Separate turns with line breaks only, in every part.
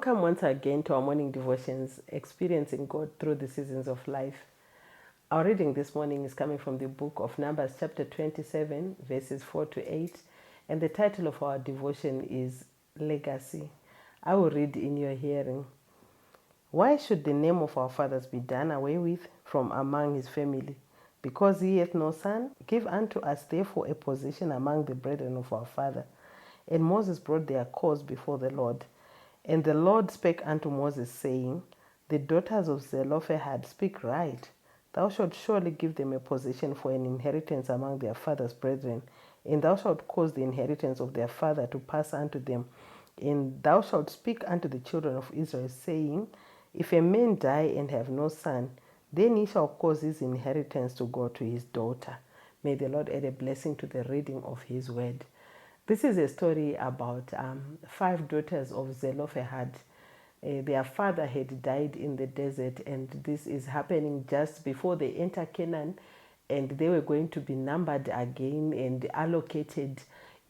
Welcome once again to our morning devotions, experiencing God through the seasons of life. Our reading this morning is coming from the book of Numbers chapter 27, verses 4 to 8, and the title of our devotion is Legacy. I will read in your hearing. Why should the name of our fathers be done away with from among his family? Because he hath no son? Give unto us therefore a position among the brethren of our father. And Moses brought their cause before the Lord. And the Lord spake unto Moses, saying, The daughters of Zelophehad speak right. Thou shalt surely give them a possession for an inheritance among their father's brethren, and thou shalt cause the inheritance of their father to pass unto them. And thou shalt speak unto the children of Israel, saying, If a man die and have no son, then he shall cause his inheritance to go to his daughter. May the Lord add a blessing to the reading of his word. This is a story about 5 daughters of Zelophehad. Their father had died in the desert, and this is happening just before they enter Canaan, and they were going to be numbered again and allocated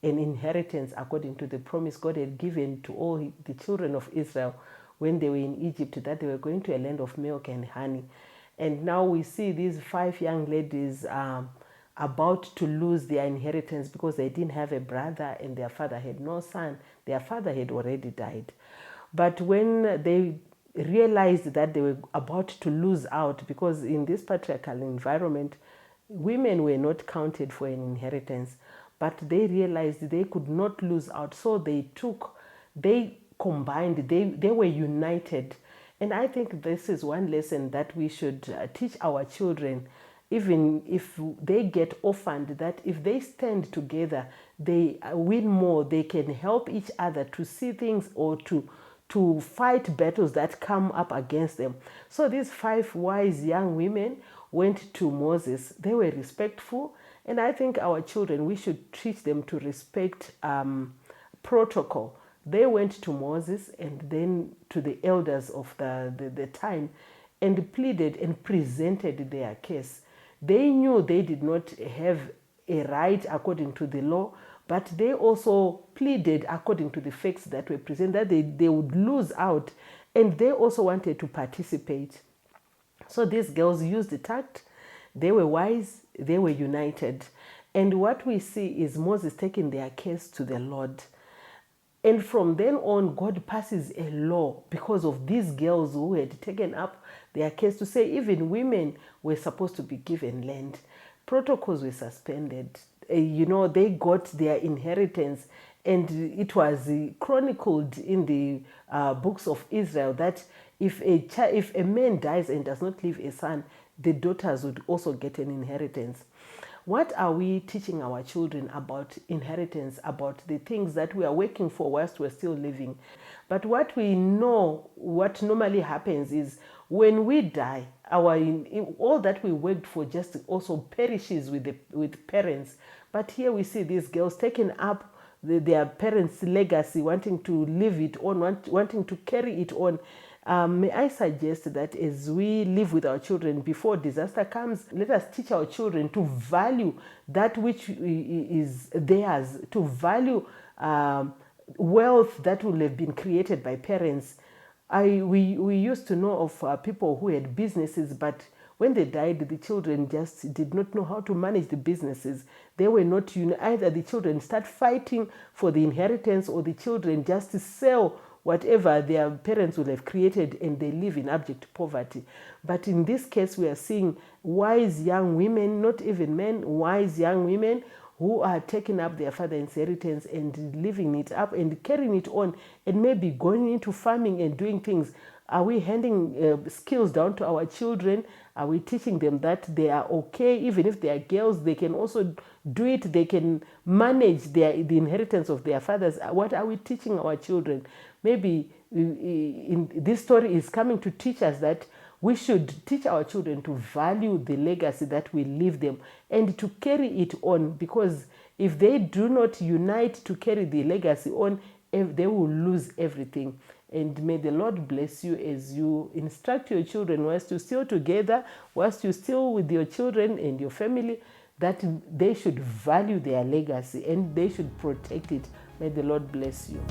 an inheritance according to the promise God had given to all the children of Israel when they were in Egypt, that they were going to a land of milk and honey. And now we see these 5 young ladies about to lose their inheritance because they didn't have a brother and their father had no son. Their father had already died. But when they realized that they were about to lose out, because in this patriarchal environment, women were not counted for an inheritance, but they realized they could not lose out. So they combined, they were united. And I think this is one lesson that we should teach our children. Even if they get orphaned, that if they stand together, they win more. They can help each other to see things or to fight battles that come up against them. So these 5 wise young women went to Moses. They were respectful. And I think our children, we should teach them to respect protocol. They went to Moses and then to the elders of the time and pleaded and presented their case. They knew they did not have a right according to the law, but they also pleaded according to the facts that were presented, that they would lose out, and they also wanted to participate. So these girls used the tact, they were wise, they were united. And what we see is Moses taking their case to the Lord. And from then on, God passes a law because of these girls who had taken up their case to say even women were supposed to be given land. Protocols were suspended. They got their inheritance, and it was chronicled in the books of Israel that if a man dies and does not leave a son, the daughters would also get an inheritance. What are we teaching our children about inheritance, about the things that we are working for whilst we're still living? But what we know, what normally happens is when we die, all that we worked for just also perishes with parents. But here we see these girls taking up their parents' legacy, wanting to live it on, wanting to carry it on. May I suggest that as we live with our children, before disaster comes, let us teach our children to value that which is theirs, to value wealth that will have been created by parents. We used to know of people who had businesses, but when they died, the children just did not know how to manage the businesses. They were not either the children start fighting for the inheritance, or the children just sell whatever their parents would have created and they live in abject poverty. But in this case, we are seeing wise young women, not even men, wise young women who are taking up their father's inheritance and living it up and carrying it on, and maybe going into farming and doing things. Are we handing skills down to our children? Are we teaching them that they are okay? Even if they are girls, they can also do it. They can manage the inheritance of their fathers. What are we teaching our children? Maybe this story is coming to teach us that we should teach our children to value the legacy that we leave them and to carry it on, because if they do not unite to carry the legacy on, they will lose everything. And may the Lord bless you as you instruct your children, whilst you're still together, whilst you're still with your children and your family, that they should value their legacy and they should protect it. May the Lord bless you.